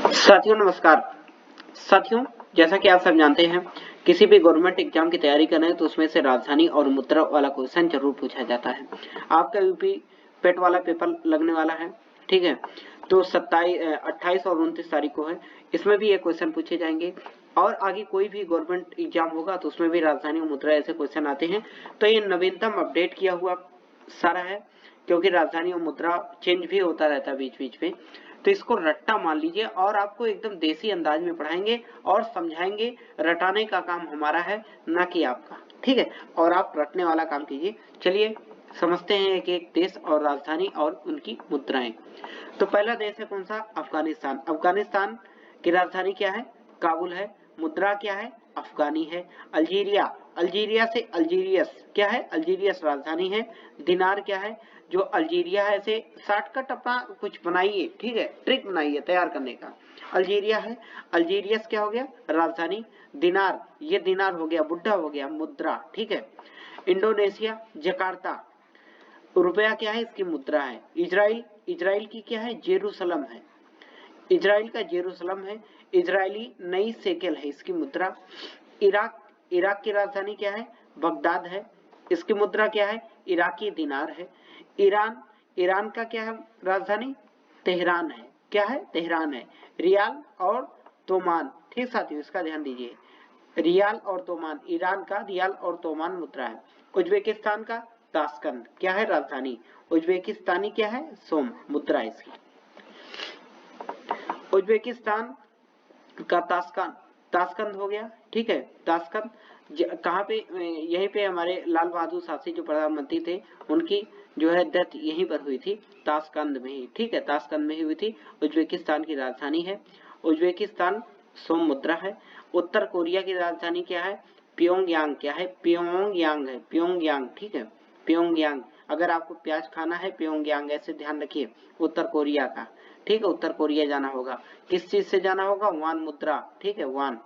साथियों नमस्कार। साथियों, जैसा कि आप सब जानते हैं, किसी भी गवर्नमेंट एग्जाम की तैयारी कर रहे हैं तो उसमें से राजधानी और मुद्रा वाला क्वेश्चन जरूर पूछा जाता है। आपका यूपी पेट वाला पेपर लगने वाला है, ठीक है। तो 28 और 29 तारीख को है। इसमें भी ये क्वेश्चन पूछे जाएंगे और आगे कोई भी गवर्नमेंट एग्जाम होगा तो उसमें भी राजधानी और मुद्रा ऐसे क्वेश्चन आते हैं। तो ये नवीनतम अपडेट किया हुआ सारा है, क्योंकि राजधानी और मुद्रा चेंज भी होता रहता है बीच बीच में। तो इसको रट्टा मान लीजिए और आपको एकदम देसी अंदाज में पढ़ाएंगे और समझाएंगे। रटाने का काम हमारा है, ना कि आपका, ठीक है। और आप रटने वाला काम कीजिए। चलिए समझते हैं एक एक देश और राजधानी और उनकी मुद्राएं। तो पहला देश है कौन सा? अफगानिस्तान। अफगानिस्तान की राजधानी क्या है? काबुल है। मुद्रा क्या है? अफगानी है। अल्जीरिया, अल्जीरिया से अल्जीरियस क्या है? अल्जीरियस राजधानी है। दिनार क्या है? जो अल्जीरिया है, ऐसे शॉर्टकट अपना कुछ बनाइए, ठीक है, ट्रिक बनाइए तैयार करने का। अल्जीरिया है, अल्जीरियस क्या हो गया? राजधानी। दिनार, ये दिनार हो गया, बुड्ढा हो गया, मुद्रा, ठीक है। इंडोनेशिया, जकार्ता, रुपया क्या है? इसकी मुद्रा है। इजराइल, इजराइल की क्या है? जेरूसलम है। इजराइल का जेरूसलम है। इजरायली नई सेकेल है इसकी मुद्रा। इराक, इराक की राजधानी क्या है? बगदाद है। इसकी मुद्रा क्या है? इराकी दिनार है। ईरान, ईरान का क्या है राजधानी? तेहरान है। क्या है? तेहरान है। रियाल और तोमान, ठीक साथियों, इसका ध्यान दीजिए। रियाल और तोमान, ईरान का रियाल और तोमान मुद्रा है। उज्बेकिस्तान का ताशकंद क्या है राजधानी? उज्बेकिस्तानी क्या है? सोम, मुद्रा इसकी। उज्बेकिस्तान का ताशकंद, ताशकंद हो गया, ठीक है। ताशकंद कहाँ पे? यहीं पे हमारे लाल बहादुर शास्त्री जो प्रधानमंत्री थे, उनकी जो है डेथ यहीं पर हुई थी, ताशकंद में ही, ठीक है, ताशकंद में ही हुई थी। उज्बेकिस्तान की राजधानी है। उज्बेकिस्तान सोम मुद्रा है। उत्तर कोरिया की राजधानी क्या है? प्योंगयांग क्या है? प्योंगयांग है, प्योंगयांग, ठीक है, प्योंगयांग। अगर आपको प्याज खाना है, प्योंगयांग, ऐसे ध्यान रखिए, उत्तर कोरिया का, ठीक है। उत्तर कोरिया जाना होगा। किस चीज से जाना होगा? वान मुद्रा, ठीक है, वान।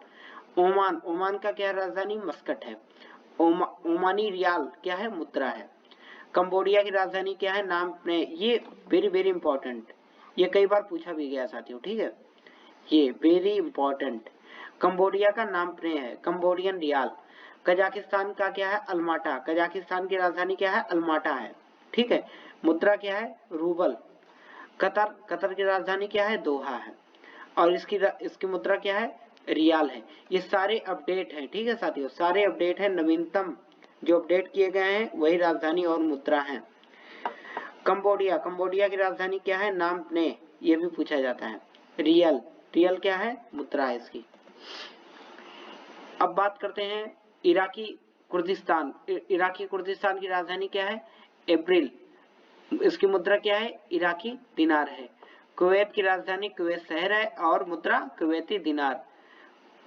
ओमान, ओमान का क्या राजधानी? मस्कट है। ओमानी रियाल क्या है? मुद्रा है। कंबोडिया की राजधानी क्या है? नाम ने, ये वेरी वेरी इंपॉर्टेंट, ये कई बार पूछा भी गया साथियों, ठीक है, ये वेरी इंपॉर्टेंट। कंबोडिया का नाम प्ने है, कंबोडियन रियाल। कजाकिस्तान का क्या है? अल्माटा, कजाकिस्तान की राजधानी क्या है? अल्माटा है, ठीक है। मुद्रा क्या है? रूबल। कतर, कतर की राजधानी क्या है? दोहा है। और इसकी मुद्रा क्या है? रियाल है। ये सारे अपडेट हैं, ठीक है साथियों, सारे अपडेट हैं, नवीनतम जो अपडेट किए गए हैं वही राजधानी और मुद्रा है। कंबोडिया, कंबोडिया की राजधानी क्या है? नाम ने, ये भी पूछा जाता है। रियल, रियल क्या है? मुद्रा है इसकी। अब बात करते हैं इराकी कुर्दिस्तान। इराकी कुर्दिस्तान की राजधानी क्या है? एब्रिल। इसकी मुद्रा क्या है? इराकी दिनार है। कुवैत की राजधानी कुवैत शहर है और मुद्रा कुवैती दिनार।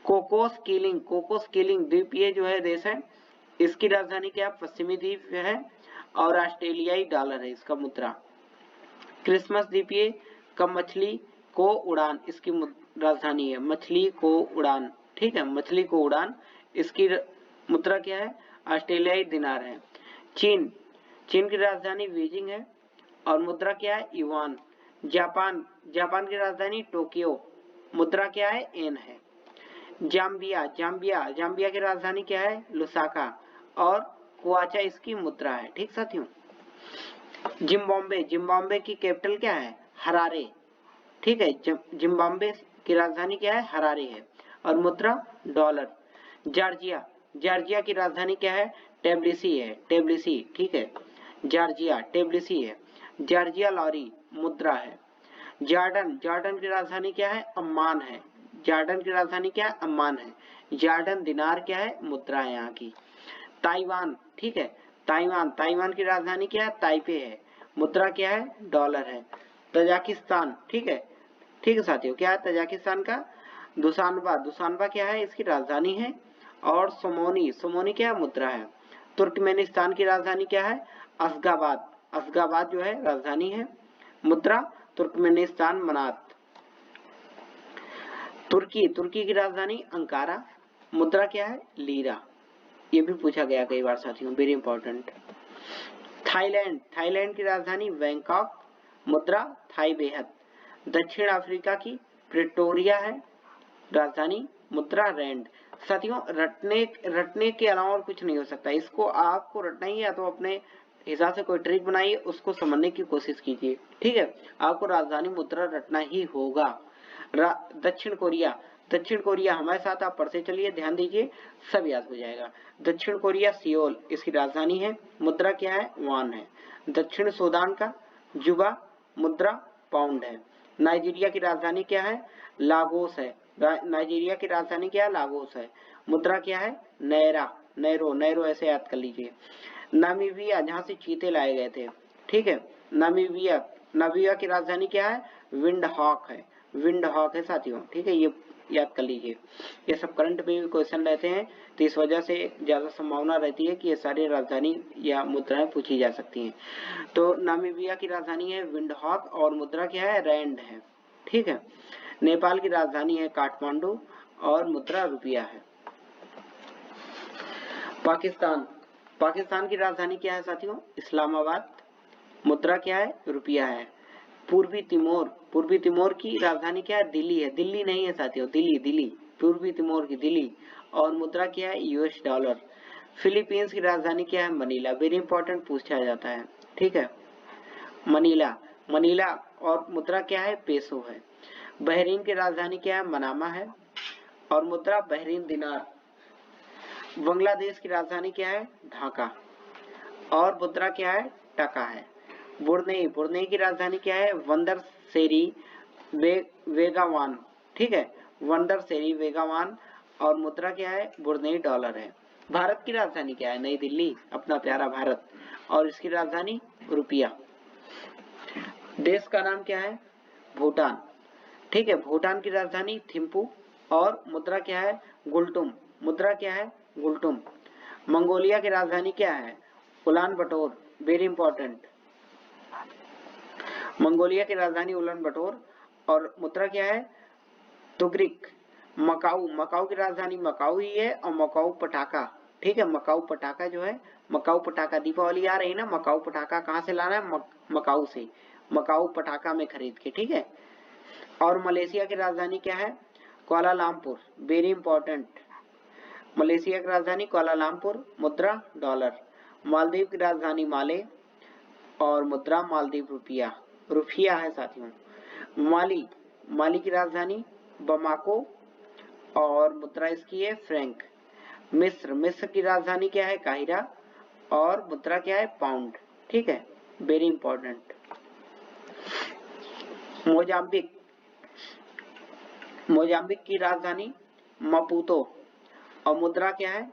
कोकोस कीलिंग, कोकोस कीलिंग द्वीपीय जो है देश है, इसकी राजधानी क्या? पश्चिमी द्वीप है और ऑस्ट्रेलियाई डॉलर है इसका मुद्रा। क्रिसमस द्वीपीय का मछली को उड़ान, इसकी राजधानी है। मछली को उड़ान, ठीक है, मछली को उड़ान, इसकी मुद्रा क्या है? ऑस्ट्रेलियाई दिनार है। चीन, चीन की राजधानी बीजिंग है और मुद्रा क्या है? युआन। जापान, जापान की राजधानी टोक्यो, मुद्रा क्या है? एन है। जाम्बिया, जाम्बिया, जाम्बिया की राजधानी क्या है? लुसाका और क्वाचा इसकी मुद्रा है, ठीक साथियों। जिम्बाब्वे, जिम्बाब्वे की कैपिटल क्या है? हरारे, ठीक है। जिम्बाब्वे की राजधानी क्या है? हरारे है और मुद्रा डॉलर। जॉर्जिया, जॉर्जिया की राजधानी क्या है? टेबिलिसी है, टेबिलिसी, ठीक है, जॉर्जिया टेबिलिसी है। जॉर्जिया लॉरी मुद्रा है। जॉर्डन, जॉर्डन की राजधानी क्या है? अम्मान है। जॉर्डन की राजधानी क्या है? अम्मान है। जॉर्डन दिनार क्या है? मुद्रा है यहाँ की। ताइवान, ठीक है, ताइवान, ताइवान की राजधानी क्या है? ताइपे है, मुद्रा क्या है? डॉलर है। तजाकिस्तान, ठीक है साथियों, क्या है तजाकिस्तान का? दुशानबा, दुशानबा क्या है? इसकी राजधानी है। और सोमोनी, सोमोनी क्या है? मुद्रा है। तुर्कमेनिस्तान की राजधानी क्या है? अशगाबाद, अशगाबाद जो है राजधानी है, मुद्रा तुर्कमेनिस्तान मनात। तुर्की, तुर्की की राजधानी अंकारा, मुद्रा क्या है? लीरा, ये भी पूछा गया कई बार साथियों, वेरी इंपॉर्टेंट। थाईलैंड, थाईलैंड की राजधानी बैंकॉक, मुद्रा थाई बेहद। दक्षिण अफ्रीका की प्रिटोरिया है राजधानी, मुद्रा रैंड। साथियों रटने के अलावा और कुछ नहीं हो सकता, इसको आपको रटना ही है, या तो अपने हिसाब से कोई ट्रिक बनाइए, उसको समझने की कोशिश कीजिए, ठीक है। आपको राजधानी मुद्रा रटना ही होगा। दक्षिण कोरिया, दक्षिण कोरिया हमारे साथ आप पढ़ते चलिए, ध्यान दीजिए, सब याद हो जाएगा। दक्षिण कोरिया सियोल इसकी राजधानी है, मुद्रा क्या है, वॉन है। दक्षिण सूडान का जुबा, मुद्रा पाउंड है। नाइजीरिया की राजधानी क्या है, लागोस है। नाइजीरिया की राजधानी क्या है, लागोस है। मुद्रा क्या है, नैरो ऐसे याद कर लीजिए। नामीबिया जहां से चीते लाए गए थे, ठीक है। नामीबिया की राजधानी क्या है, विंडहॉक है साथियों, ठीक है, ये याद कर लीजिए। ये सब करंट में भी क्वेश्चन रहते हैं, तो इस वजह से ज्यादा संभावना रहती है कि ये सारी राजधानी या मुद्राएं पूछी जा सकती हैं। तो नामीबिया की राजधानी है विंडहॉक और मुद्रा क्या है, रैंड है, ठीक है। नेपाल की राजधानी है काठमांडू और मुद्रा रुपया है। पाकिस्तान की राजधानी क्या है साथियों, इस्लामाबाद, मुद्रा क्या है, रुपया है। पूर्वी तिमोर की राजधानी क्या है, दिल्ली है। दिल्ली नहीं है साथियों, दिल्ली, पूर्वी तिमोर की दिल्ली, और मुद्रा क्या है, यूएस डॉलर। फिलीपींस की राजधानी क्या है, मनीला, वेरी इंपॉर्टेंट पूछा जाता है, ठीक है, मनीला, और मुद्रा क्या है, पेसो है। बहरीन की राजधानी क्या है, मनामा है, और मुद्रा बहरीन दिनार। बांग्लादेश की राजधानी क्या है, ढाका, और मुद्रा क्या है, टका है। बुर्नेई की राजधानी क्या है, वंदर सेरी वेगावान, ठीक है, वंदर सेरी वेगावान, और मुद्रा क्या है, बुर्नेई डॉलर है। भारत की राजधानी क्या है, नई दिल्ली, अपना प्यारा भारत, और इसकी राजधानी रुपया। देश का नाम क्या है, भूटान, ठीक है, भूटान की राजधानी थिम्पू, और मुद्रा क्या है, गुल्टुम, मुद्रा क्या है, गुल्टुम। मंगोलिया की राजधानी क्या है, उलान बटोर, वेरी इंपॉर्टेंट, मंगोलिया की राजधानी उलान बटोर, और मुद्रा क्या है, तुगरिक। मकाऊ की राजधानी मकाऊ ही है, और मकाऊ पटाखा, ठीक है, मकाऊ पटाखा जो है, मकाऊ पटाखा, दीपावली आ रही है ना, मकाऊ पटाखा कहाँ से लाना है, मकाऊ से, मकाऊ पटाखा में खरीद के, ठीक है। और मलेशिया की राजधानी क्या है, कुआलालंपुर, वेरी इंपॉर्टेंट, मलेशिया की राजधानी कुआलालंपुर, मुद्रा डॉलर। मालदीव की राजधानी माले, और मुद्रा मालदीव रुपया है साथियों। माली की राजधानी बमाको, और मुद्रा इसकी है फ्रैंक। मिस्र की राजधानी क्या है, काहिरा, और मुद्रा क्या है, पाउंड, ठीक है, वेरी इंपॉर्टेंट। मोजाम्बिक की राजधानी मपूतो, और मुद्रा क्या है,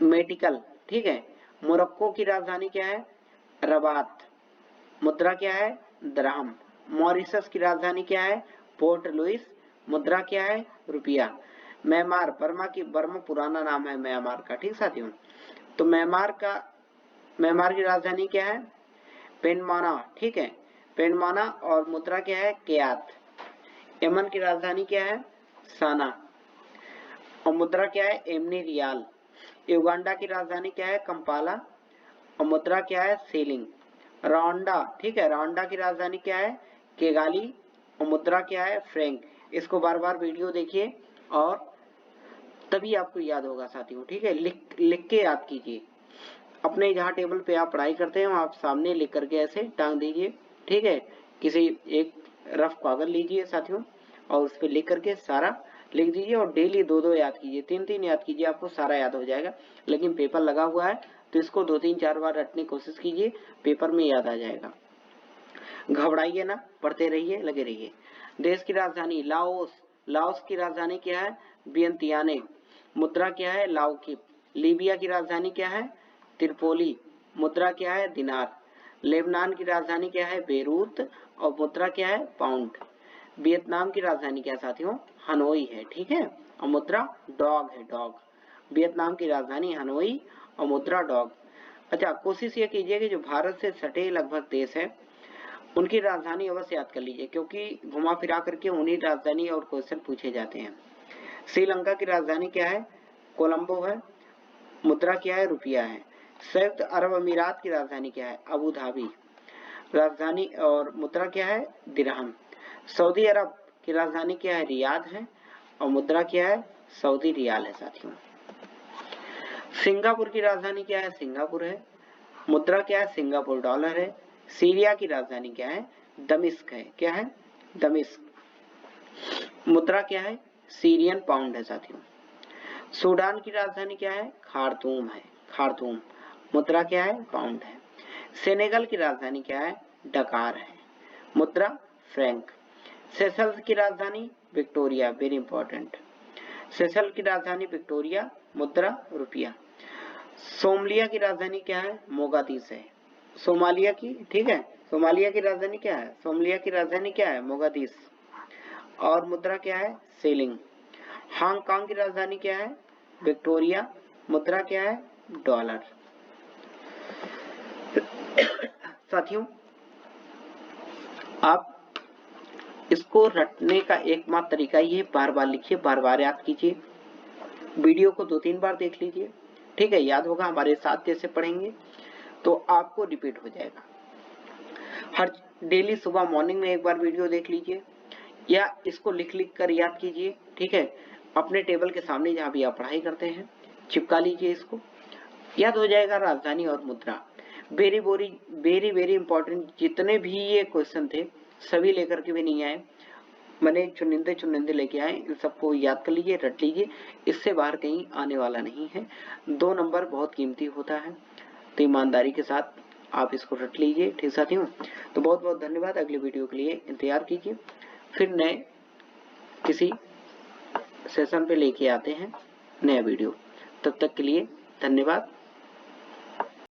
मेटिकल, ठीक है। मोरक्को की राजधानी क्या है, रबात, मुद्रा क्या है, दरहम। मॉरिशस की राजधानी क्या है, पोर्ट लुइस, मुद्रा क्या है, रुपया। म्यांमार, बर्मा पुराना नाम है म्यांमार का, ठीक साथियों। तो म्यांमार की राजधानी क्या है, पेनमाना, ठीक है, पेनमाना, और मुद्रा क्या है, केयात। यमन की राजधानी क्या है, साना, और मुद्रा क्या है, एमनी रियाल। युगांडा की राजधानी क्या है, कंपाला, और मुद्रा क्या है, सीलिंग। रवांडा, ठीक है, रवांडा की राजधानी क्या है, केगाली, और मुद्रा क्या है, फ्रैंक। इसको बार बार वीडियो देखिए और तभी आपको याद होगा साथियों, ठीक है, लिख के याद कीजिए। अपने जहाँ टेबल पे आप पढ़ाई करते हैं आप सामने लिख करके ऐसे टांग दीजिए, ठीक है। किसी एक रफ कागज लीजिए साथियों, और उस पर लिख करके सारा लिख दीजिए, और डेली 2-2 याद कीजिए, 3-3 याद कीजिए, आपको सारा याद हो जाएगा। लेकिन पेपर लगा हुआ है तो इसको 2-3-4 बार रटने की कोशिश कीजिए, पेपर में याद आ जाएगा। घबराइए ना, पढ़ते रहिए, लगे रहिए। देश की राजधानी लाओस की राजधानी क्या है, वियंतियाने, मुद्रा क्या है, लाओकिप। लीबिया की राजधानी क्या है, त्रिपोली, मुद्रा क्या है, दिनार। लेबनान की राजधानी क्या है, बेरूत, और मुद्रा क्या है, पाउंड। वियतनाम की राजधानी क्या है साथियों, हनोई है, ठीक है, और मुद्रा डॉग है, डॉग। वियतनाम की राजधानी हनोई और मुद्रा डॉग। अच्छा, कोशिश ये कीजिए कि जो भारत से सटे लगभग देश है उनकी राजधानी अवश्य याद कर लीजिए, क्योंकि घुमा फिरा करके उन्हीं राजधानी और क्वेश्चन पूछे जाते हैं। श्रीलंका की राजधानी क्या है, कोलंबो है, मुद्रा क्या है, रुपया है। संयुक्त अरब अमीरात की राजधानी क्या है, अबू धाबी, राजधानी और मुद्रा क्या है, दिरहम। सऊदी अरब की राजधानी क्या है? रियाद है। और मुद्रा क्या है? सऊदी रियाल है साथियों। सिंगापुर की राजधानी क्या है? सिंगापुर है। मुद्रा क्या है? सिंगापुर डॉलर है। सीरिया की राजधानी क्या है? दमिश्क है। क्या है? दमिश्क। मुद्रा क्या है? सीरियन पाउंड है साथियों। सूडान की राजधानी क्या है? खार्तूम है। खार्तूम। मुद्रा क्या है? पाउंड है। सेनेगल की राजधानी क्या है? डकार है। मुद्रा फ्रैंक। सेशल्स की राजधानी विक्टोरिया, वेरी इंपॉर्टेंट। सेशल की राजधानी विक्टोरिया, मुद्रा रुपया। सोमालिया की राजधानी क्या है? मोगादिश है। सोमालिया की, ठीक है, सोमालिया की राजधानी क्या है? सोमालिया की राजधानी क्या है? मोगादिश। और मुद्रा क्या है? शेलिंग। हांगकांग की राजधानी क्या है? विक्टोरिया। मुद्रा क्या है? डॉलर। साथियों, आप इसको रटने का एकमात्र तरीका ये, बार बार लिखिए, बार बार याद कीजिए, वीडियो को 2-3 बार देख लीजिए, ठीक है, याद होगा। हमारे साथ जैसे पढ़ेंगे तो आपको रिपीट हो जाएगा। हर डेली सुबह मॉर्निंग में एक बार वीडियो देख लीजिए, या इसको लिख लिख कर याद कीजिए, ठीक है। अपने टेबल के सामने जहां भी आप पढ़ाई करते हैं चिपका लीजिए, इसको याद हो जाएगा। राजधानी और मुद्रा वेरी वेरी इंपॉर्टेंट। जितने भी ये क्वेश्चन थे सभी लेकर के भी नहीं आए, मैंने चुनिंदे लेके आए। इन सबको याद कर लीजिए, रट लीजिए, इससे बाहर कहीं आने वाला नहीं है। 2 नंबर बहुत कीमती होता है, तो ईमानदारी के साथ आप इसको रट लीजिए, ठीक साथियों। तो बहुत बहुत धन्यवाद। अगले वीडियो के लिए इंतजार कीजिए, फिर नए किसी सेशन पे लेके आते हैं नया वीडियो। तब तक के लिए धन्यवाद।